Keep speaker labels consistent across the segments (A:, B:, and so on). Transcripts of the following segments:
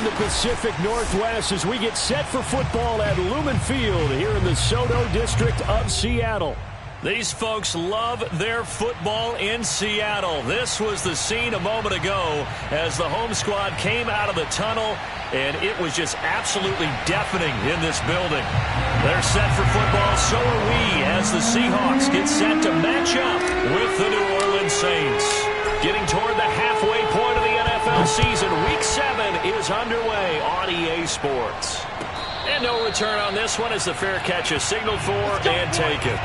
A: the Pacific Northwest as we get set for football at Lumen Field here in the SoDo district of Seattle. These folks love their football in Seattle. This was the scene a moment ago as the home squad came out of the tunnel, and it was just absolutely deafening in this building. They're set for football, so are we, as the Seahawks get set to match up with the New Orleans Saints. Getting toward the halfway point of the NFL season, Week 7 is underway on EA Sports. And no return on this one as the fair catch is signaled for and taken.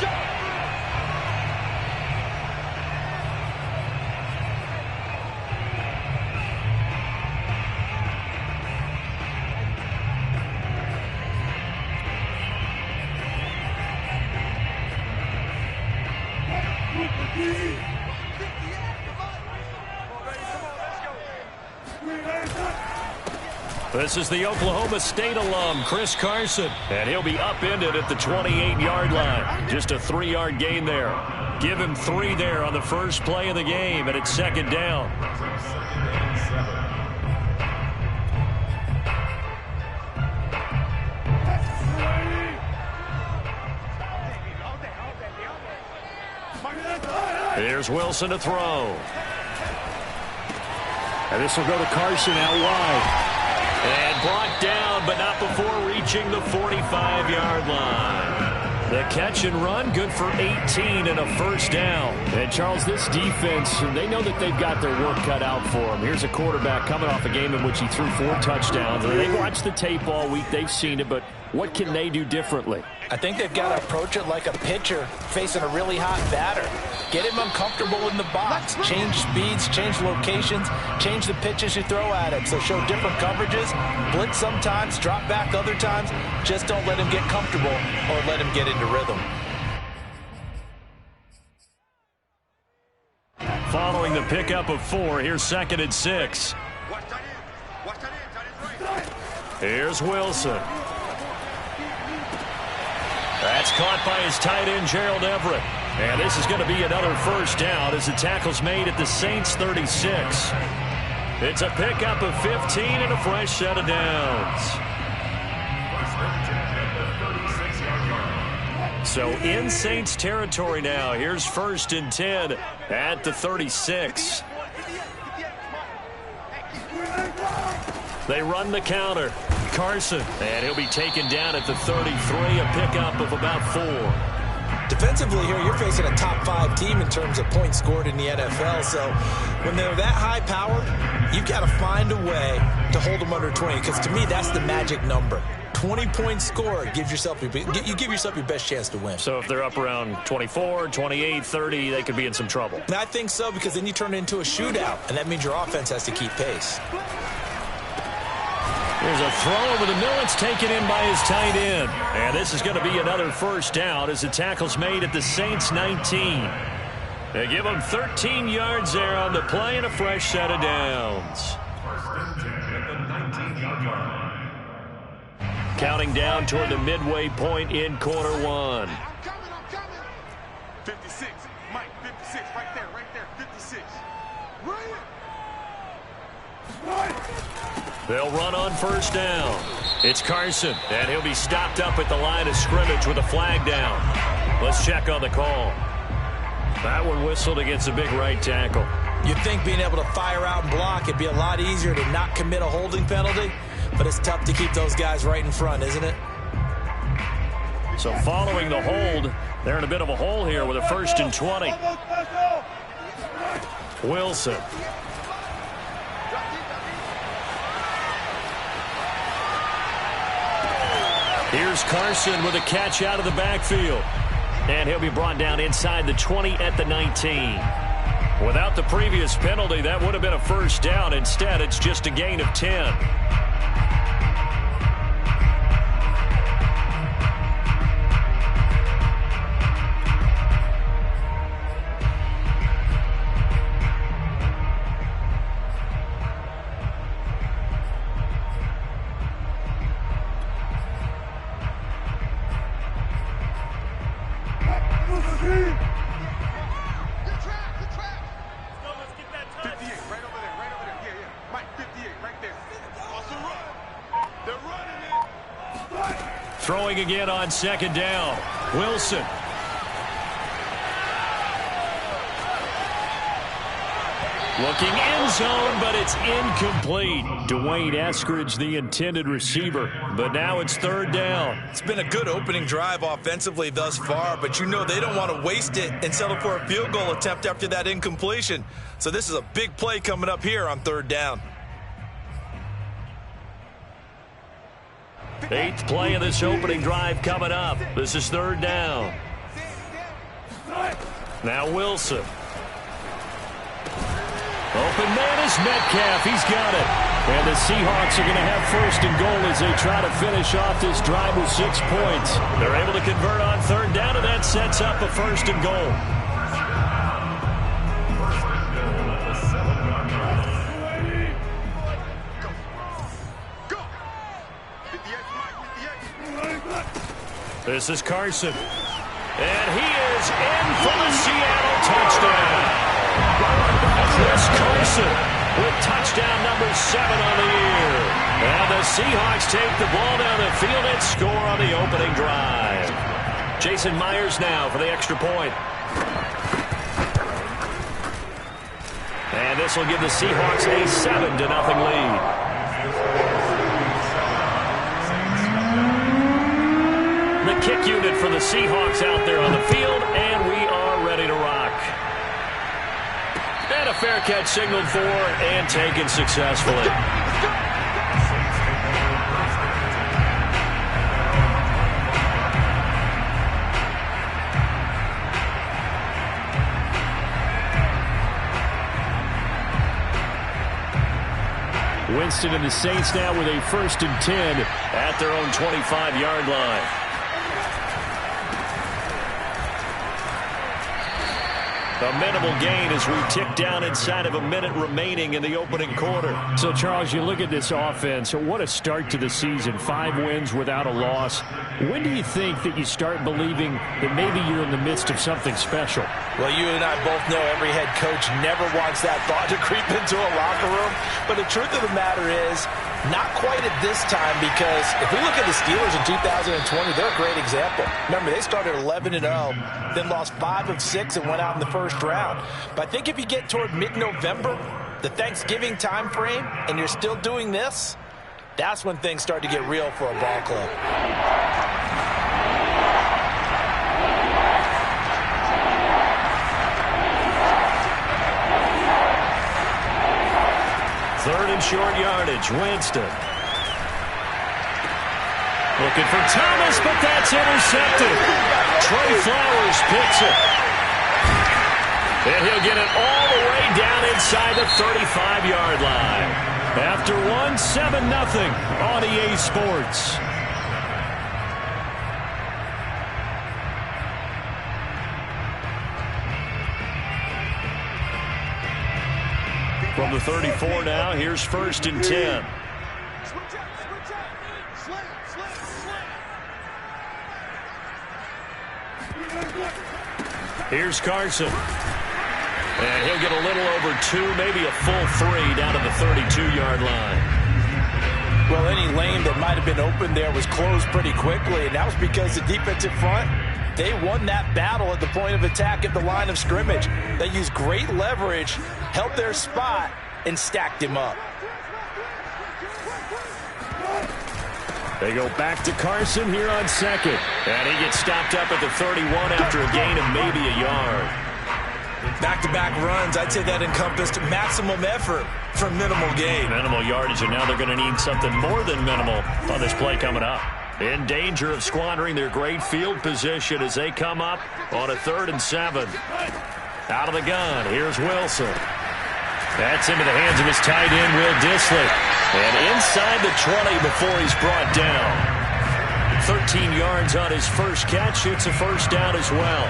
A: This is the Oklahoma State alum, Chris Carson, and he'll be upended at the 28-yard line. Just a 3-yard gain there. Give him 3 there on the first play of the game, and it's second down. Here's Wilson to throw. And this will go to Carson out wide. And brought down, but not before reaching the 45-yard line. The catch and run, good for 18 and a first down. And, Charles, this defense, they know that they've got their work cut out for them. Here's a quarterback coming off a game in which he threw 4 touchdowns. And they watched the tape all week. They've seen it, but what can they do differently?
B: I think they've got to approach it like a pitcher facing a really hot batter. Get him uncomfortable in the box. Change speeds, change locations, change the pitches you throw at him. So show different coverages, blitz sometimes, drop back other times. Just don't let him get comfortable or let him get into rhythm.
A: Following the pickup of 4, here's 2nd and 6. Here's Wilson. That's caught by his tight end, Gerald Everett. And this is going to be another first down as the tackle's made at the Saints' 36. It's a pickup of 15 and a fresh set of downs. So in Saints territory now. Here's 1st and 10 at the 36. They run the counter. Carson, and he'll be taken down at the 33, a pickup of about 4.
B: Defensively here, you're facing a top 5 team in terms of points scored in the NFL. So when they're that high powered, you've got to find a way to hold them under 20. Because to me, that's the magic number. 20 points scored gives yourself you give yourself your best chance to win.
A: So if they're up around 24, 28, 30, they could be in some trouble.
B: And I think so, because then you turn it into a shootout, and that means your offense has to keep pace.
A: There's a throw over the middle. It's taken in by his tight end. And this is going to be another first down as the tackle's made at the Saints' 19. They give them 13 yards there on the play and a fresh set of downs. Counting down toward the midway point in quarter 1.
C: 56. Mike, 56. Right there. 56.
A: They'll run on first down. It's Carson, and he'll be stopped up at the line of scrimmage with a flag down. Let's check on the call. That one whistled against a big right tackle.
B: You'd think being able to fire out and block, it'd be a lot easier to not commit a holding penalty, but it's tough to keep those guys right in front, isn't it?
A: So following the hold, they're in a bit of a hole here with a 1st and 20. Wilson. Here's Carson with a catch out of the backfield. And he'll be brought down inside the 20 at the 19. Without the previous penalty, that would have been a first down. Instead, it's just a gain of 10. Throwing again on second down. Wilson. Looking end zone, but it's incomplete. Dwayne Eskridge, the intended receiver. But now it's third down.
D: It's been a good opening drive offensively thus far, but you know they don't want to waste it and settle for a field goal attempt after that incompletion. So this is a big play coming up here on third down.
A: 8th play of this opening drive coming up. This is third down. Now Wilson. Open man is Metcalf. He's got it. And the Seahawks are going to have first and goal as they try to finish off this drive with 6 points. They're able to convert on third down, and that sets up a first and goal. This is Carson. And he is in for the Seattle touchdown. Chris Carson with touchdown number 7 on the year. And the Seahawks take the ball down the field and score on the opening drive. Jason Myers now for the extra point. And this will give the Seahawks a 7-0 lead. The kick unit for the Seahawks out there on the field, and we are ready to rock. And a fair catch signaled for and taken successfully. Winston and the Saints now with a 1st and 10 at their own 25-yard line. A minimal gain as we tick down inside of a minute remaining in the opening quarter. So, Charles, you look at this offense. What a start to the season. 5 wins without a loss. When do you think that you start believing that maybe you're in the midst of something special?
B: Well, you and I both know every head coach never wants that thought to creep into a locker room. But the truth of the matter is, not quite at this time, because if we look at the Steelers in 2020, they're a great example. Remember, they started 11-0, then lost 5 of 6 and went out in the first round. But I think if you get toward mid-November, the Thanksgiving time frame, and you're still doing this, that's when things start to get real for a ball club.
A: Third and short yardage, Winston. Looking for Thomas, but that's intercepted. Trey Flowers picks it. And he'll get it all the way down inside the 35-yard line. After one, 7-0 on EA Sports. From the 34 now, here's 1st and 10. Here's Carson. And he'll get a little over 2, maybe a full 3 down to the 32-yard line.
B: Well, any lane that might have been open there was closed pretty quickly, and that was because the defensive front, they won that battle at the point of attack at the line of scrimmage. They used great leverage, held their spot, and stacked him up.
A: They go back to Carson here on second. And he gets stopped up at the 31 after a gain of maybe a yard.
D: Back-to-back runs, I'd say that encompassed maximum effort for minimal gain.
A: Minimal yardage, and now they're going to need something more than minimal on this play coming up. In danger of squandering their great field position as they come up on a 3rd and 7. Out of the gun, here's Wilson. That's into the hands of his tight end, Will Dissly. And inside the 20 before he's brought down. 13 yards on his first catch. It's a first down as well.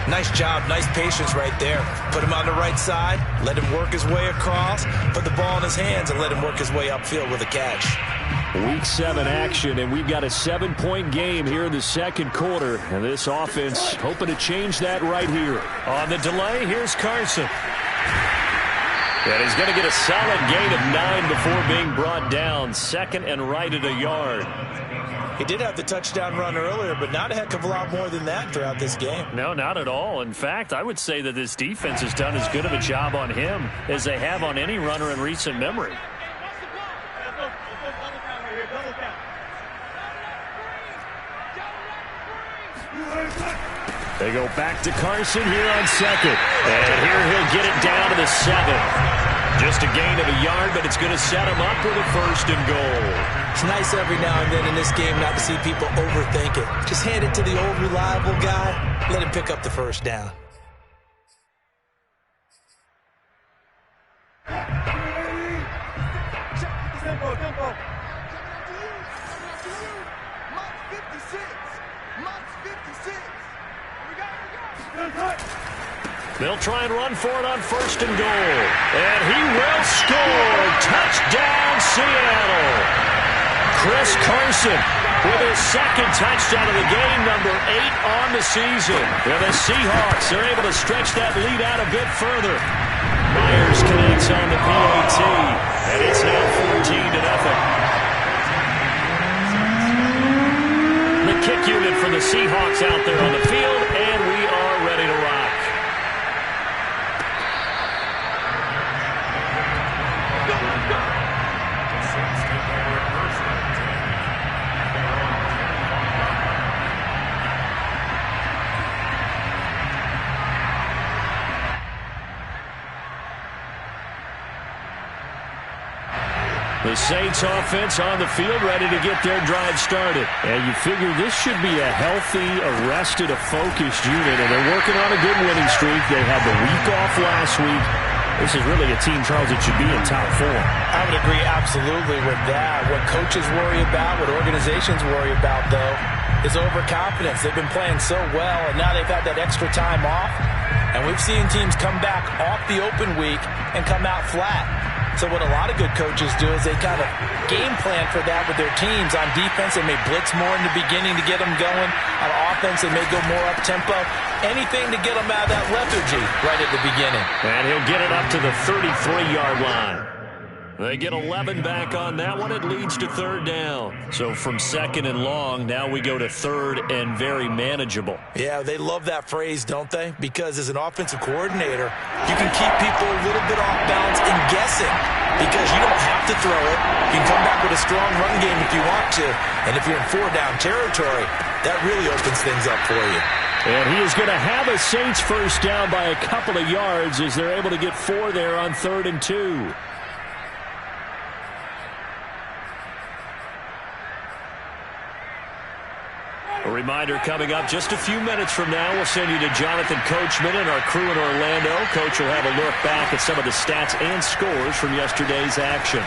D: Nice job, nice patience right there. Put him on the right side, let him work his way across, put the ball in his hands, and let him work his way upfield with a catch.
A: Week 7 action, and we've got a 7-point game here in the second quarter. And this offense hoping to change that right here. On the delay, here's Carson. And he's going to get a solid gain of 9 before being brought down. 2nd and right at a yard.
B: He did have the touchdown run earlier, but not a heck of a lot more than that throughout this game.
A: No, not at all. In fact, I would say that this defense has done as good of a job on him as they have on any runner in recent memory. They go back to Carson here on second. And here he'll get it down to the 7. Just a gain of a yard, but it's going to set him up with a 1st and goal.
B: It's nice every now and then in this game not to see people overthink it. Just hand it to the old reliable guy. Let him pick up the 1st down.
A: They'll try and run for it on 1st and goal. And he will score. Touchdown, Seattle. Chris Carson with his 2nd touchdown of the game, number 8 on the season. And the Seahawks are able to stretch that lead out a bit further. Myers connects on the PAT. And it's now 14-0. The kick unit for the Seahawks out there on the field, and we are ready to rock. The Saints offense on the field ready to get their drive started. And you figure this should be a healthy, arrested, a focused unit. And they're working on a good winning streak. They had the week off last week. This is really a team, Charles, that should be in top 4.
B: I would agree absolutely with that. What coaches worry about, what organizations worry about, though, is overconfidence. They've been playing so well, and now they've had that extra time off. And we've seen teams come back off the open week and come out flat. So what a lot of good coaches do is they kind of game plan for that with their teams. On defense, they may blitz more in the beginning to get them going. On offense, they may go more up-tempo. Anything to get them out of that lethargy right at the beginning.
A: And he'll get it up to the 33-yard line. They get 11 back on that one. It leads to 3rd down. So from 2nd and long, now we go to 3rd and very manageable.
B: Yeah, they love that phrase, don't they? Because as an offensive coordinator, you can keep people a little bit off balance and guessing because you don't have to throw it. You can come back with a strong run game if you want to. And if you're in 4-down territory, that really opens things up for you.
A: And he is going to have a Saints 1st down by a couple of yards as they're able to get 4 there on 3rd and 2. A reminder coming up just a few minutes from now, we'll send you to Jonathan Coachman and our crew in Orlando. Coach will have a look back at some of the stats and scores from yesterday's action.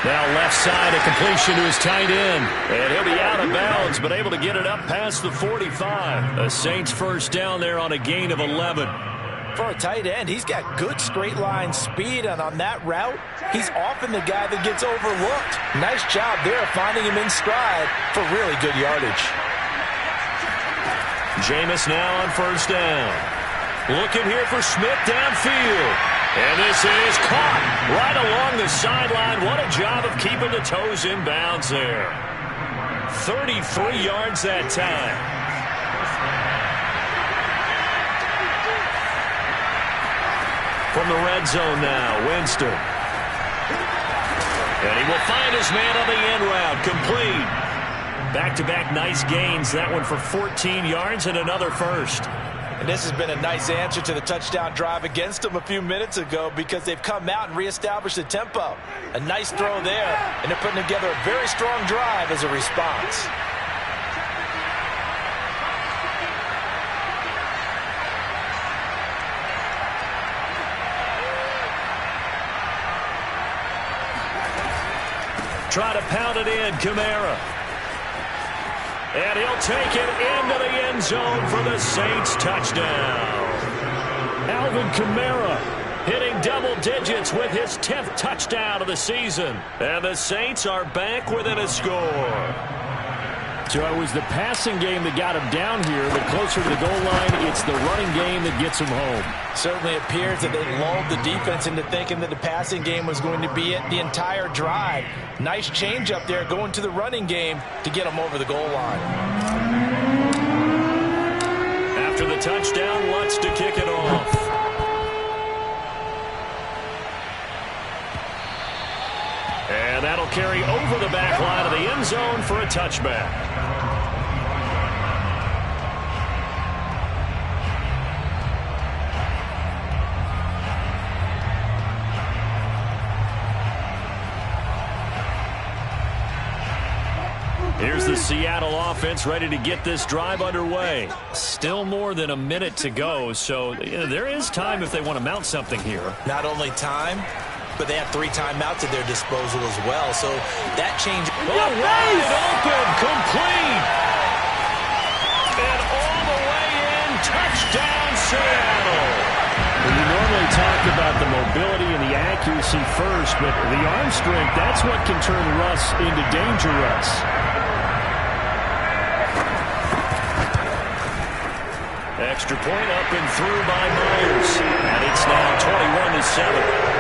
A: Now left side, a completion to his tight end. And he'll be out of bounds, but able to get it up past the 45. A Saints 1st down there on a gain of 11.
B: For a tight end, he's got good straight line speed, and on that route, he's often the guy that gets overlooked. Nice job there finding him in stride for really good yardage.
A: Jameis now on 1st down. Looking here for Smith downfield. And this is caught right along the sideline. What a job of keeping the toes in bounds there. 33 yards that time. From the red zone now, Winston. And he will find his man on the end route, complete. Back-to-back nice gains, that one for 14 yards and another 1st.
B: And this has been a nice answer to the touchdown drive against them a few minutes ago because they've come out and reestablished the tempo. A nice throw there, and they're putting together a very strong drive as a response.
A: Try to pound it in, Kamara. And he'll take it into the end zone for the Saints touchdown. Alvin Kamara hitting double digits with his 10th touchdown of the season. And the Saints are back within a score. So it was the passing game that got him down here, but closer to the goal line, it's the running game that gets him home.
B: Certainly appears that they lulled the defense into thinking that the passing game was going to be it the entire drive. Nice change up there going to the running game to get him over the goal line.
A: After the touchdown, Lutz to kick it off. And that'll carry over the back line of the end zone for a touchback. Here's the Seattle offense ready to get this drive underway. Still more than a minute to go, so there is time if they want to mount something here.
B: Not only time, but they have 3 timeouts at their disposal as well. So that change.
A: Wide open, complete. And all the way in, touchdown Seattle. Well, you normally talk about the mobility and the accuracy first, but the arm strength, that's what can turn Russ into danger Russ. Extra point up and through by Myers. And it's now 21-7.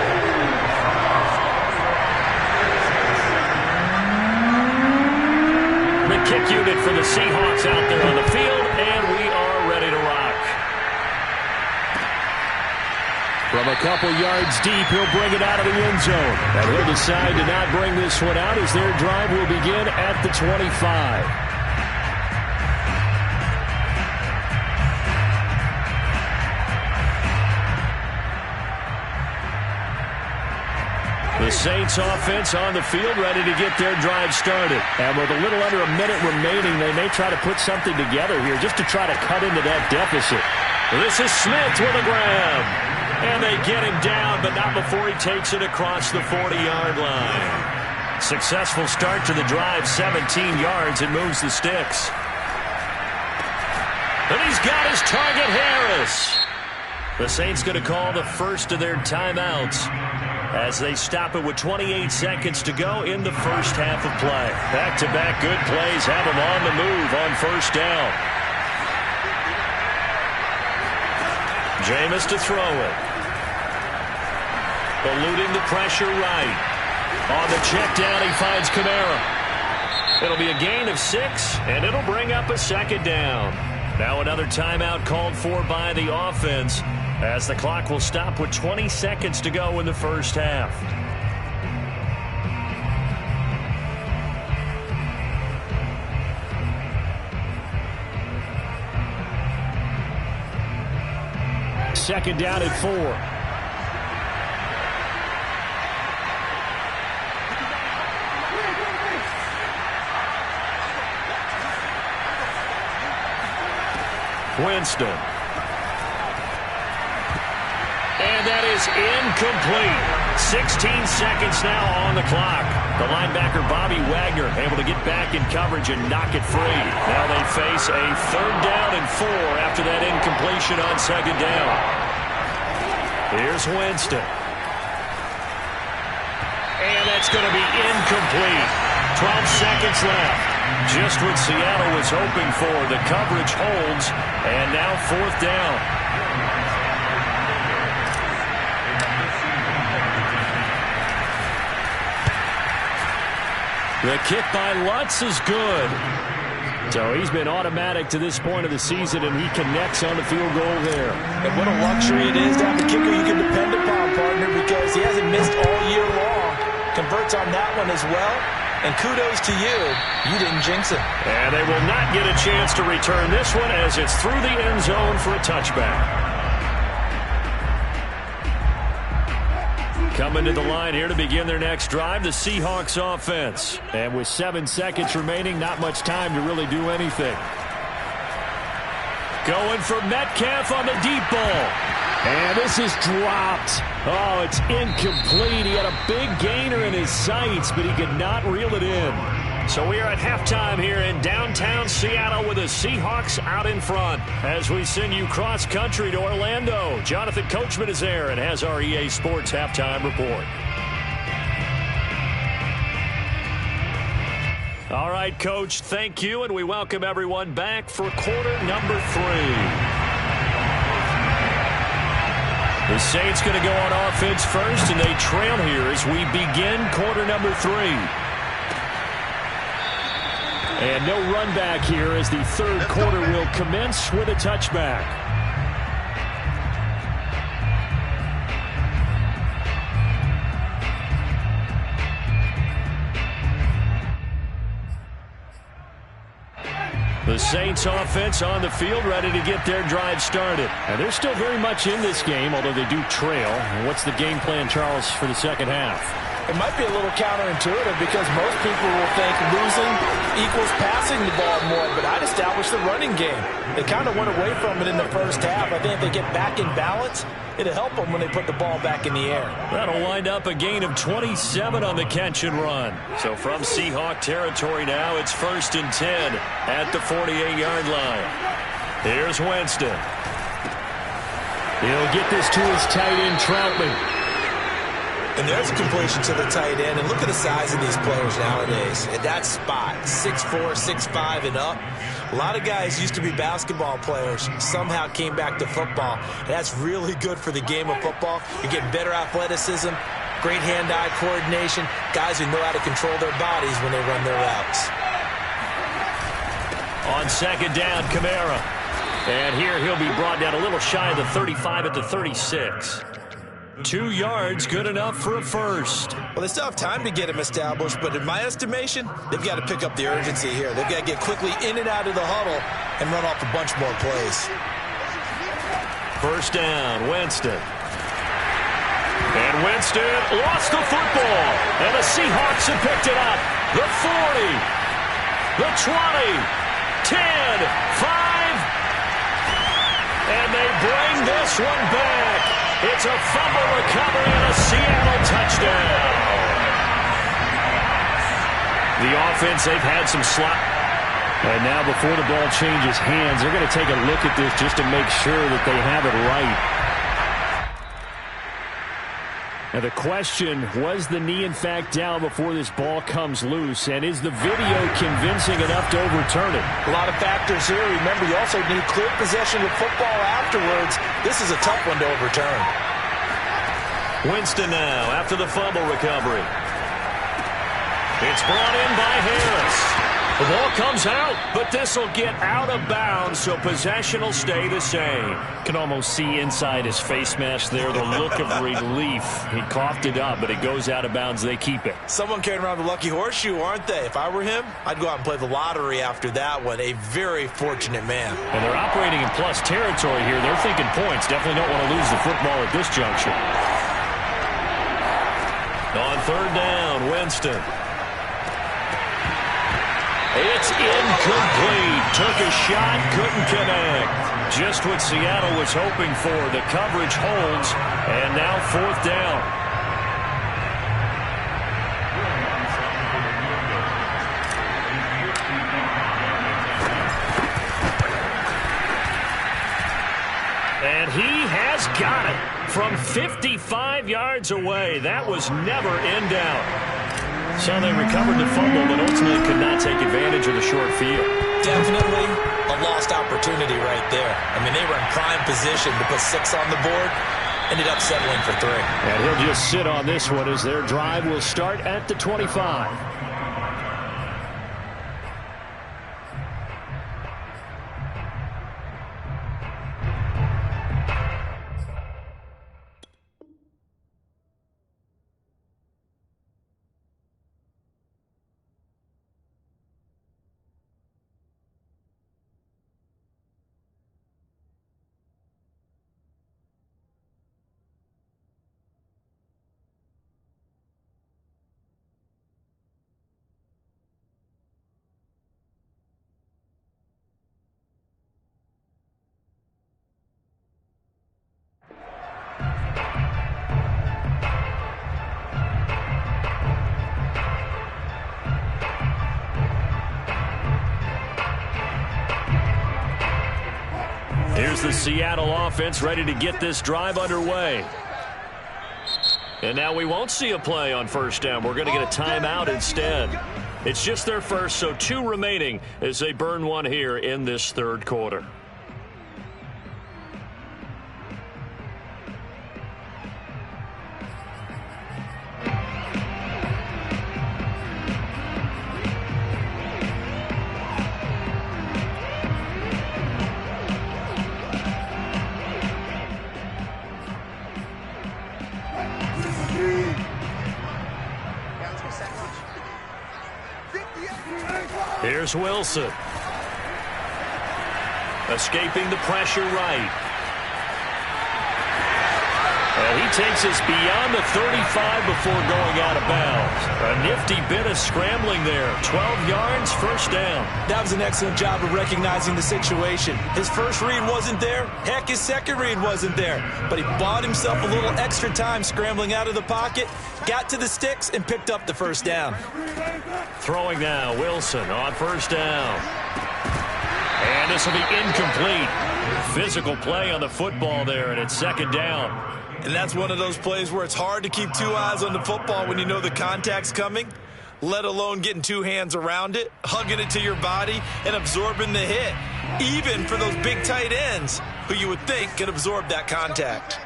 A: The kick unit for the Seahawks out there on the field, and we are ready to rock. From a couple yards deep, he'll bring it out of the end zone. And he'll decide to not bring this one out as their drive will begin at the 25. The Saints offense on the field ready to get their drive started. And with a little under a minute remaining, they may try to put something together here just to try to cut into that deficit. This is Smith with a grab. And they get him down, but not before he takes it across the 40-yard line. Successful start to the drive, 17 yards, and moves the sticks. And he's got his target, Harris. The Saints going to call the first of their timeouts as they stop it with 28 seconds to go in the first half of play. Back-to-back good plays have them on the move on first down. Jameis to throw it. Eluding the pressure right. On the check down, he finds Kamara. It'll be a gain of 6, and it'll bring up a second down. Now another timeout called for by the offense, as the clock will stop with 20 seconds to go in the first half. Second down at 4. Winston. And that is incomplete. 16 seconds now on the clock. The linebacker Bobby Wagner able to get back in coverage and knock it free. Now they face a 3rd down and 4 after that incompletion on 2nd down. Here's Winston. And that's going to be incomplete. 12 seconds left. Just what Seattle was hoping for. The coverage holds, and now 4th down. The kick by Lutz is good. So he's been automatic to this point of the season, and he connects on the field goal there.
B: And what a luxury it is to have a kicker you can depend upon, partner, because he hasn't missed all year long. Converts on that one as well. And kudos to you. You didn't jinx it.
A: And they will not get a chance to return this one as it's through the end zone for a touchback. Coming to the line here to begin their next drive, the Seahawks offense. And with 7 seconds remaining, not much time to really do anything. Going for Metcalf on the deep ball. And this is dropped. Oh, it's incomplete. He had a big gainer in his sights, but he could not reel it in. So we are at halftime here in downtown Seattle with the Seahawks out in front. As we send you cross-country to Orlando, Jonathan Coachman is there and has our EA Sports halftime report. All right, Coach, thank you, and we welcome everyone back for quarter number 3. The Saints going to go on offense first, and they trail here as we begin quarter number 3. And no run back here as the third quarter will commence with a touchback. The Saints offense on the field, ready to get their drive started. And they're still very much in this game, although they do trail. What's the game plan, Charles, for the second half?
B: It might be a little counterintuitive because most people will think losing equals passing the ball more, but I'd establish the running game. They kind of went away from it in the first half. I think if they get back in balance, it'll help them when they put the ball back in the air.
A: That'll wind up a gain of 27 on the catch and run. So from Seahawk territory now, it's 1st and 10 at the 48-yard line. Here's Winston. He'll get this to his tight end, Troutman.
D: And there's a completion to the tight end. And look at the size of these players nowadays. At that spot, 6'4", 6'5", and up. A lot of guys used to be basketball players, somehow came back to football. And that's really good for the game of football. You're getting better athleticism, great hand-eye coordination, guys who know how to control their bodies when they run their routes.
A: On second down, Kamara. And here he'll be brought down a little shy of the 35 at the 36. 2 yards, good enough for a first.
D: Well, they still have time to get him established, but in my estimation, they've got to pick up the urgency here. They've got to get quickly in and out of the huddle and run off a bunch more plays.
A: First down, Winston. And Winston lost the football. And the Seahawks have picked it up. The 40, the 20, 10, 5. And they bring this one back. It's a fumble recovery and a Seattle touchdown. The offense, they've had some slot. And now before the ball changes hands, they're going to take a look at this just to make sure that they have it right. Now the question, was the knee in fact down before this ball comes loose? And is the video convincing enough to overturn it?
B: A lot of factors here. Remember, you also need clear possession of football afterwards. This is a tough one to overturn.
A: Winston now after the fumble recovery. It's brought in by Harris. The ball comes out, but this will get out of bounds, so possession will stay the same. Can almost see inside his face mask there the look of relief. He coughed it up, but it goes out of bounds. They keep it.
D: Someone carrying around the lucky horseshoe, aren't they? If I were him, I'd go out and play the lottery after that one. A very fortunate man.
A: And they're operating in plus territory here. They're thinking points. Definitely don't want to lose the football at this juncture. On third down, Winston. It's incomplete. Took a shot, couldn't connect. Just what Seattle was hoping for. The coverage holds, and now fourth down. And he has got it from 55 yards away. That was never in doubt. So they recovered the fumble, but ultimately could not take advantage of the short field.
D: Definitely a lost opportunity right there. I mean, they were in prime position to put 6 on the board. Ended up settling for 3.
A: And he'll just sit on this one as their drive will start at the 25. Here's the Seattle offense ready to get this drive underway. And now we won't see a play on first down. We're going to get a timeout instead. It's just their first, so 2 remaining as they burn one here in this third quarter. Here's Wilson. Escaping the pressure right. And he takes us beyond the 35 before going out of bounds. A nifty bit of scrambling there. 12 yards, first down.
D: That was an excellent job of recognizing the situation. His first read wasn't there. Heck, his second read wasn't there. But he bought himself a little extra time scrambling out of the pocket, got to the sticks, and picked up the first down.
A: Throwing now, Wilson on first down. And this will be incomplete. Physical play on the football there, and it's second down.
D: And that's one of those plays where it's hard to keep 2 eyes on the football when you know the contact's coming, let alone getting 2 hands around it, hugging it to your body, and absorbing the hit, even for those big tight ends who you would think could absorb that contact.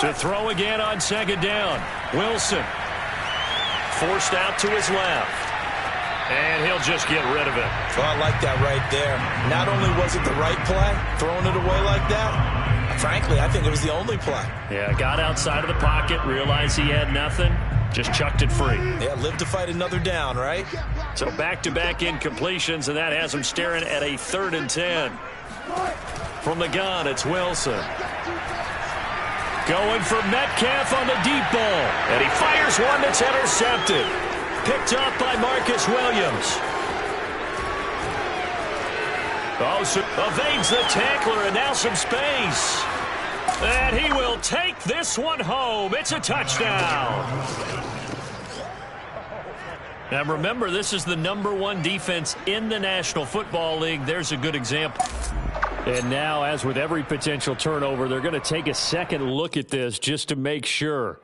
A: To throw again on second down. Wilson forced out to his left. And he'll just get rid of it.
D: Well, I like that right there. Not only was it the right play, throwing it away like that, frankly, I think it was the only play.
A: Yeah, got outside of the pocket, realized he had nothing, just chucked it free.
D: Yeah, live to fight another down, right?
A: So back-to-back incompletions, and that has him staring at a 3rd and 10. From the gun, it's Wilson. Going for Metcalf on the deep ball. And he fires one that's intercepted. Picked up by Marcus Williams. Oh, so evades the tackler, and now some space. And he will take this one home. It's a touchdown. Now remember, this is the #1 defense in the National Football League. There's a good example. And now, as with every potential turnover, they're going to take a second look at this just to make sure.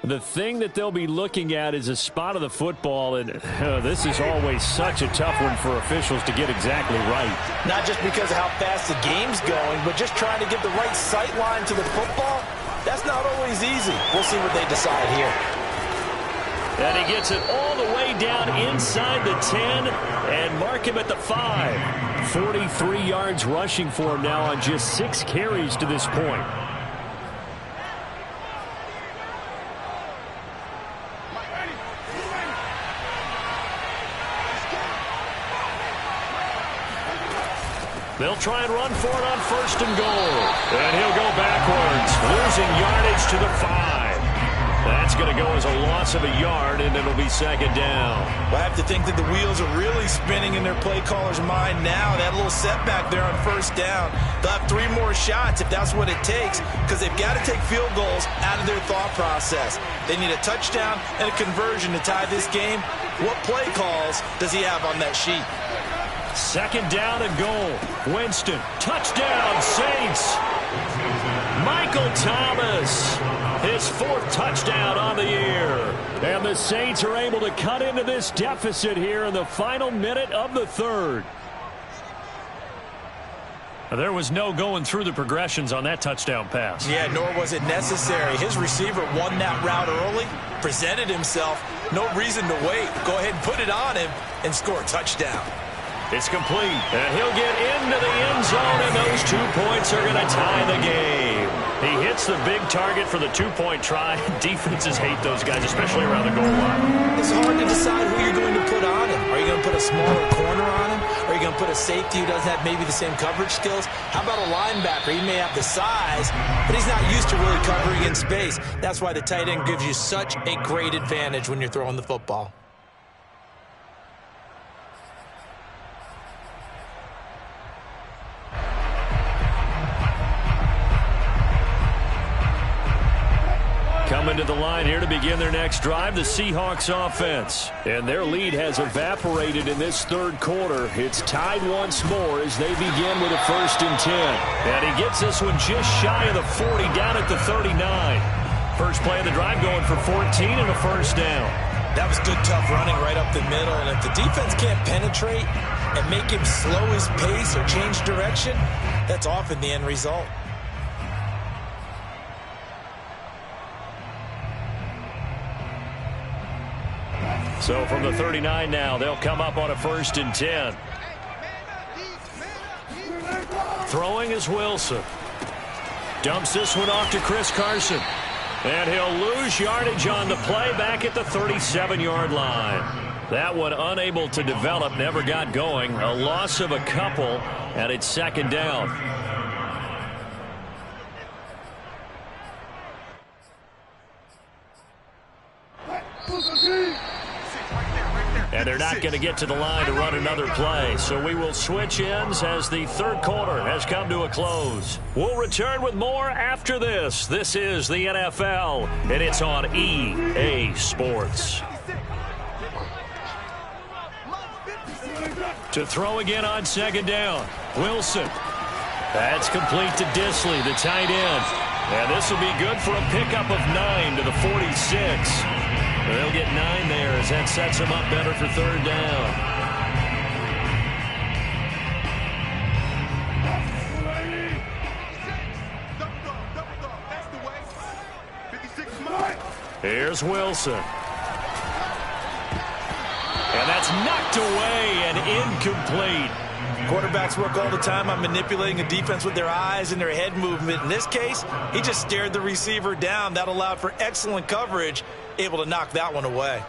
A: The thing that they'll be looking at is a spot of the football, and this is always such a tough one for officials to get exactly right.
B: Not just because of how fast the game's going, but just trying to get the right sight line to the football. That's not always easy. We'll see what they decide here.
A: And he gets it all the way down inside the 10 and mark him at the 5. 43 yards rushing for him now on just 6 carries to this point. They'll try and run for it on 1st and goal. And he'll go backwards, losing yardage to the 5. That's going to go as a loss of a yard, and it'll be 2nd down.
D: Well, I have to think that the wheels are really spinning in their play caller's mind now. That little setback there on 1st down. They'll have 3 more shots if that's what it takes, because they've got to take field goals out of their thought process. They need a touchdown and a conversion to tie this game. What play calls does he have on that sheet?
A: 2nd down and goal. Winston, touchdown, Saints. Michael Thomas, his 4th touchdown on the year. And the Saints are able to cut into this deficit here in the final minute of the 3rd. There was no going through the progressions on that touchdown pass.
D: Yeah, nor was it necessary. His receiver won that route early, presented himself. No reason to wait. Go ahead and put it on him and score a touchdown.
A: It's complete, and he'll get into the end zone, and those 2 points are going to tie the game. He hits the big target for the 2-point try. Defenses hate those guys, especially around the goal line.
D: It's hard to decide who you're going to put on him. Are you going to put a smaller corner on him? Are you going to put a safety who doesn't have maybe the same coverage skills? How about a linebacker? He may have the size, but he's not used to really covering in space. That's why the tight end gives you such a great advantage when you're throwing the football.
A: Coming to the line here to begin their next drive, the Seahawks offense. And their lead has evaporated in this 3rd quarter. It's tied once more as they begin with a 1st and 10. And he gets this one just shy of the 40, down at the 39. First play of the drive going for 14 and a first down.
D: That was good, tough running right up the middle. And if the defense can't penetrate and make him slow his pace or change direction, that's often the end result.
A: So from the 39 now, they'll come up on a 1st and 10. Throwing is Wilson. Dumps this one off to Chris Carson. And he'll lose yardage on the play back at the 37-yard line. That one unable to develop, never got going. A loss of a couple, and it's 2nd down. And they're not going to get to the line to run another play. So we will switch ends as the 3rd quarter has come to a close. We'll return with more after this. This is the NFL, and it's on EA Sports. To throw again on 2nd down. Wilson. That's complete to Disley, the tight end. And this will be good for a pickup of 9 to the 46. They'll get 9 there as that sets them up better for 3rd down. Here's Wilson. And that's knocked away and incomplete.
D: Quarterbacks work all the time on manipulating a defense with their eyes and their head movement. In this case, he just stared the receiver down. That allowed for excellent coverage, able to knock that one away.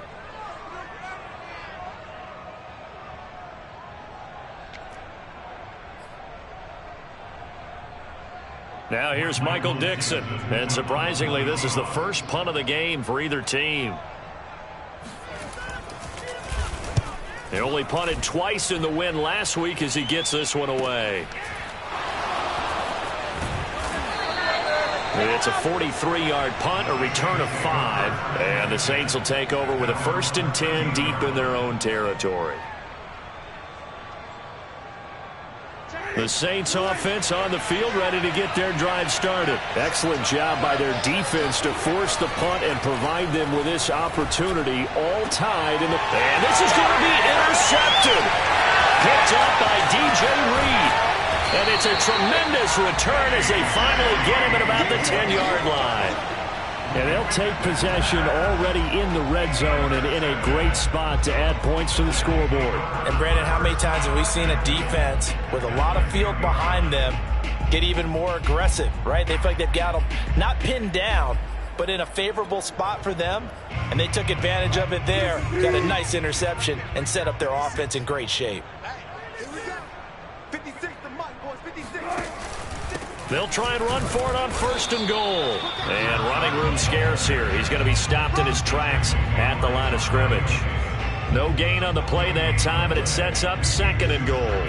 A: Now here's Michael Dixon. And surprisingly, this is the first punt of the game for either team. He only punted twice in the win last week as he gets this one away. It's a 43-yard punt, a return of 5. And the Saints will take over with a 1st and 10 deep in their own territory. The Saints offense on the field ready to get their drive started. Excellent job by their defense to force the punt and provide them with this opportunity, all tied in the... And this is going to be intercepted. Picked up by DJ Reed. And it's a tremendous return as they finally get him at about the 10-yard line. And they'll take possession already in the red zone and in a great spot to add points to the scoreboard.
B: And Brandon, how many times have we seen a defense with a lot of field behind them get even more aggressive, right? They feel like they've got them not pinned down, but in a favorable spot for them. And they took advantage of it there, got a nice interception, and set up their offense in great shape.
A: They'll try and run for it on 1st and goal. And running room scarce here. He's going to be stopped in his tracks at the line of scrimmage. No gain on the play that time, and it sets up 2nd and goal.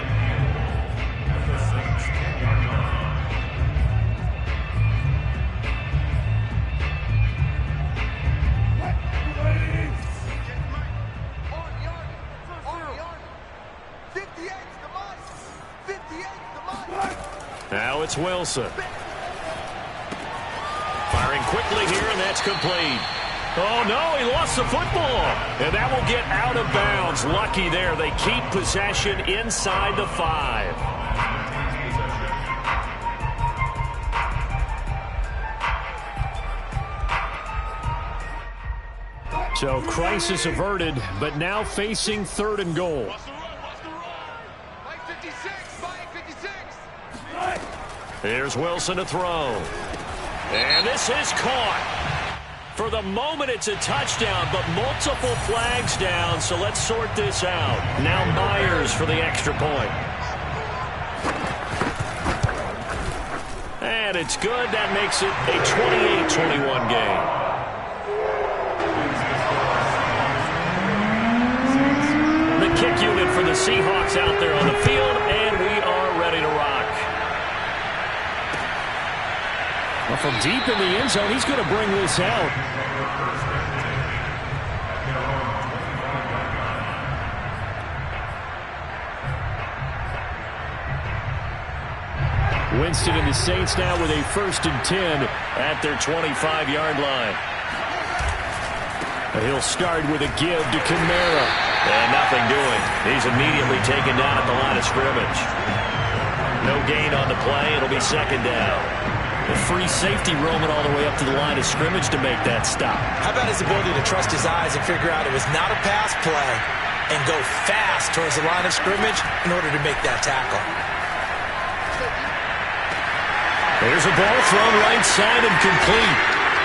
A: Now it's Wilson. Firing quickly here, and that's complete. Oh, no, he lost the football. And that will get out of bounds. Lucky there. They keep possession inside the 5. So crisis averted, but now facing 3rd and goal. Here's Wilson to throw. And this is caught. For the moment, it's a touchdown, but multiple flags down, so let's sort this out. Now Myers for the extra point. And it's good. That makes it a 28-21 game. The kick unit for the Seahawks out there on the field, and we are ready to rock. Well, from deep in the end zone, he's going to bring this out. Winston and the Saints now with a 1st and 10 at their 25-yard line. He'll start with a give to Kamara. And nothing doing. He's immediately taken down at the line of scrimmage. No gain on the play. It'll be 2nd down. The free safety roaming all the way up to the line of scrimmage to make that stop.
D: How about his ability to trust his eyes and figure out it was not a pass play and go fast towards the line of scrimmage in order to make that tackle.
A: There's a ball thrown right side and complete.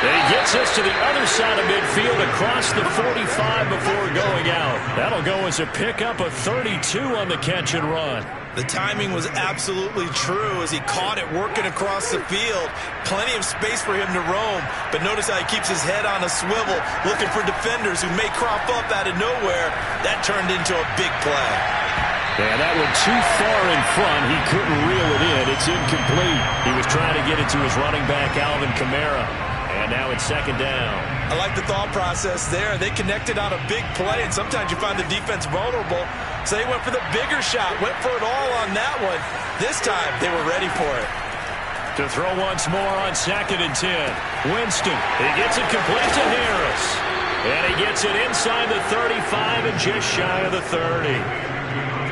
A: And he gets us to the other side of midfield across the 45 before going out. That'll go as a pickup of 32 on the catch and run.
D: The timing was absolutely true as he caught it working across the field. Plenty of space for him to roam, but notice how he keeps his head on a swivel, looking for defenders who may crop up out of nowhere. That turned into a big play.
A: Yeah, that went too far in front. He couldn't reel it in. It's incomplete. He was trying to get it to his running back, Alvin Kamara. And now it's 2nd down.
D: I like the thought process there. They connected on a big play, and sometimes you find the defense vulnerable. So they went for the bigger shot, went for it all on that one. This time, they were ready for it.
A: To throw once more on 2nd and 10. Winston, he gets it complete to Harris. And he gets it inside the 35 and just shy of the 30.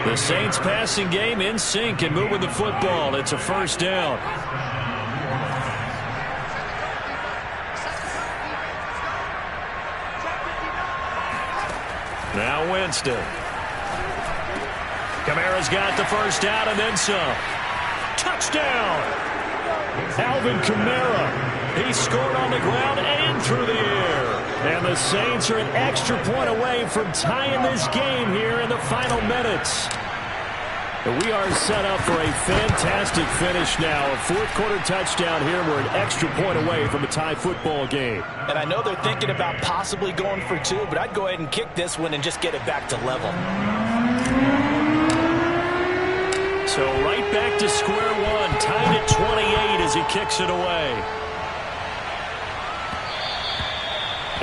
A: The Saints passing game in sync and moving the football. It's a 1st down. Now Winston. Kamara's got the 1st down and then some. Touchdown! Alvin Kamara. He scored on the ground and through the air. And the Saints are an extra point away from tying this game here in the final minutes. We are set up for a fantastic finish now. A 4th-quarter touchdown here. We're an extra point away from a tie football game.
B: And I know they're thinking about possibly going for 2, but I'd go ahead and kick this one and just get it back to level.
A: So right back to square one. Tied at 28 as he kicks it away.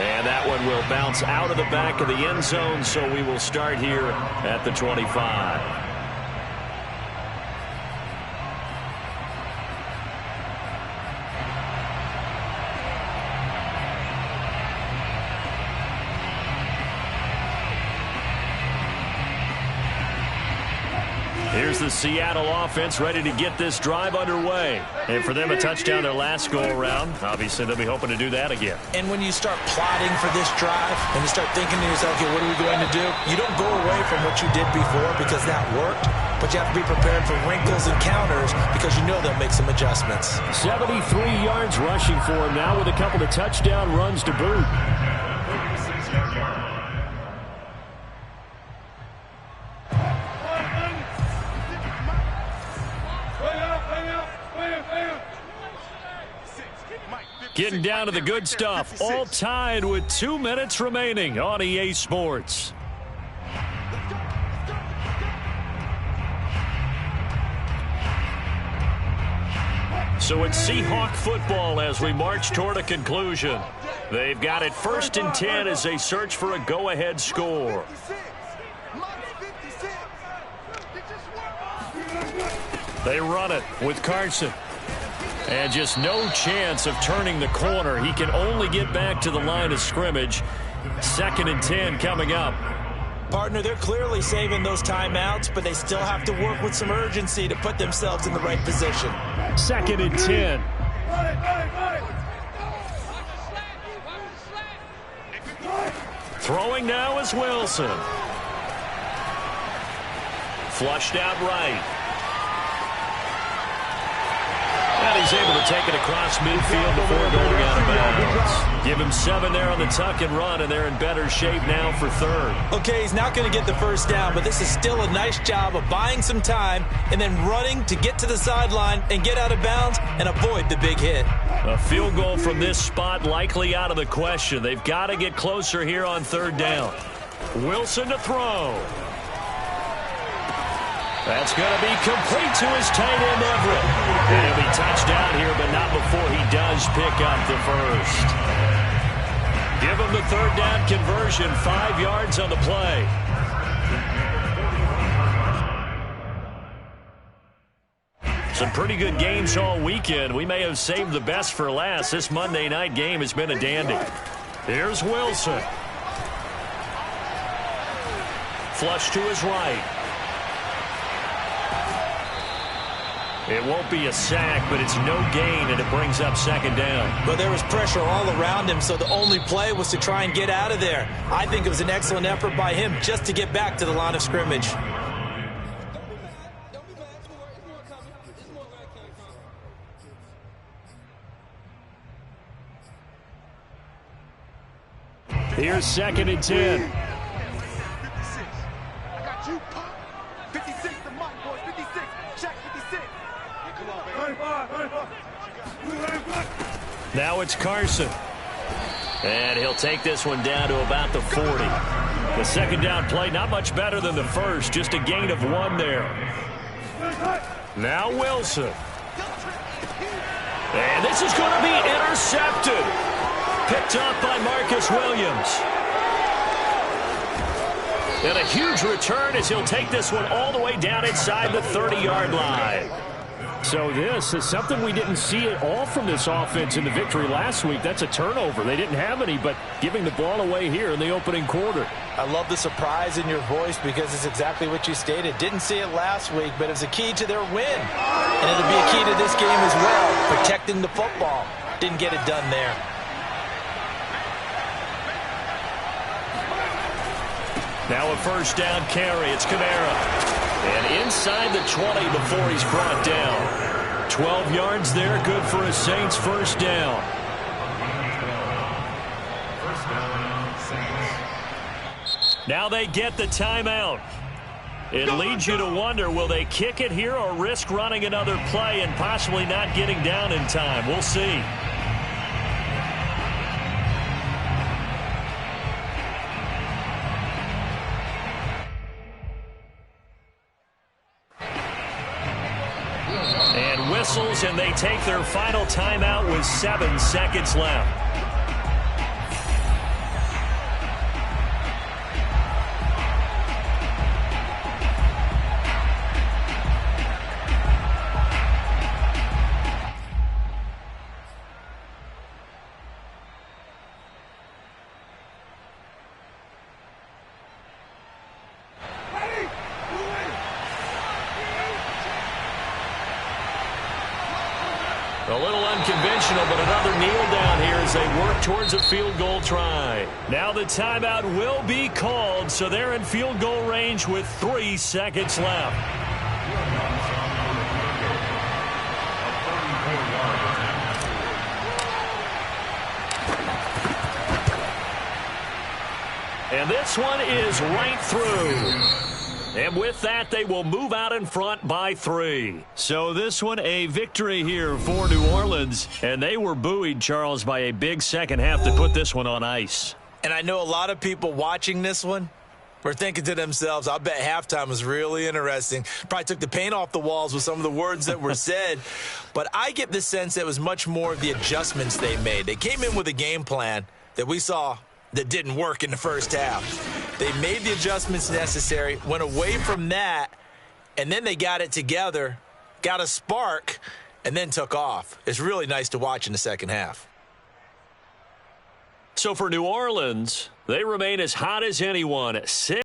A: And that one will bounce out of the back of the end zone, so we will start here at the 25. Here's the Seattle offense ready to get this drive underway. And for them, a touchdown their last go-around. Obviously, they'll be hoping to do that again.
D: And when you start plotting for this drive, and you start thinking to yourself, okay, what are we going to do? You don't go away from what you did before because that worked, but you have to be prepared for wrinkles and counters because you know they'll make some adjustments.
A: 73 yards rushing for him now with a couple of touchdown runs to boot. Getting down to the good stuff. All tied with 2 minutes remaining on EA Sports. So it's Seahawk football as we march toward a conclusion. They've got it 1st and 10 as they search for a go-ahead score. They run it with Carson. And just no chance of turning the corner. He can only get back to the line of scrimmage. 2nd and 10 coming up.
D: Partner, they're clearly saving those timeouts, but they still have to work with some urgency to put themselves in the right position.
A: 2nd and 10. Throwing now is Wilson. Flushed out right. And he's able to take it across midfield before going out of bounds. Give him 7 there on the tuck and run, and they're in better shape now for 3rd.
D: Okay, he's not going to get the 1st down, but this is still a nice job of buying some time and then running to get to the sideline and get out of bounds and avoid the big hit.
A: A field goal from this spot likely out of the question. They've got to get closer here on 3rd down. Wilson to throw. That's going to be complete to his tight end, Everett. And he'll be touchdown here, but not before he does pick up the 1st. Give him the 3rd down conversion, 5 yards on the play. Some pretty good games all weekend. We may have saved the best for last. This Monday night game has been a dandy. Here's Wilson. Flush to his right. It won't be a sack, but it's no gain, and it brings up second down.
D: But there was pressure all around him, so the only play was to try and get out of there. I think it was an excellent effort by him just to get back to the line of scrimmage.
A: Here's 2nd and 10.
C: 56. I got you, Pop. 56 to Mike, boys. 56. Check 56.
A: Now it's Carson. And he'll take this one down to about the 40. The second down play, not much better than the first. Just a gain of 1 there. Now Wilson. And this is going to be intercepted. Picked up by Marcus Williams. And a huge return as he'll take this one all the way down inside the 30-yard line.
E: So this is something we didn't see at all from this offense in the victory last week. That's a turnover. They didn't have any, but giving the ball away here in the opening quarter.
B: I love the surprise in your voice because it's exactly what you stated. Didn't see it last week, but it's a key to their win. And it'll be a key to this game as well, protecting the football. Didn't get it done there.
A: Now a first down carry. It's Kamara. And inside the 20 before he's brought down. 12 yards there. Good for a Saints first down. Now they get the timeout. It leads you to wonder, will they kick it here or risk running another play and possibly not getting down in time? We'll see. And they take their final timeout with 7 seconds left. A little unconventional, but another kneel down here as they work towards a field goal try. Now the timeout will be called, so they're in field goal range with 3 seconds left. And this one is right through. And with that, they will move out in front by 3. So this one, a victory here for New Orleans. And they were buoyed, Charles, by a big second half to put this one on ice.
D: And I know a lot of people watching this one were thinking to themselves, I bet halftime was really interesting. Probably took the paint off the walls with some of the words that were said. But I get the sense that it was much more of the adjustments they made. They came in with a game plan that we saw that didn't work in the first half. They made the adjustments necessary, went away from that, and then they got it together, got a spark, and then took off. It's really nice to watch in the second half.
A: So for New Orleans, they remain as hot as anyone.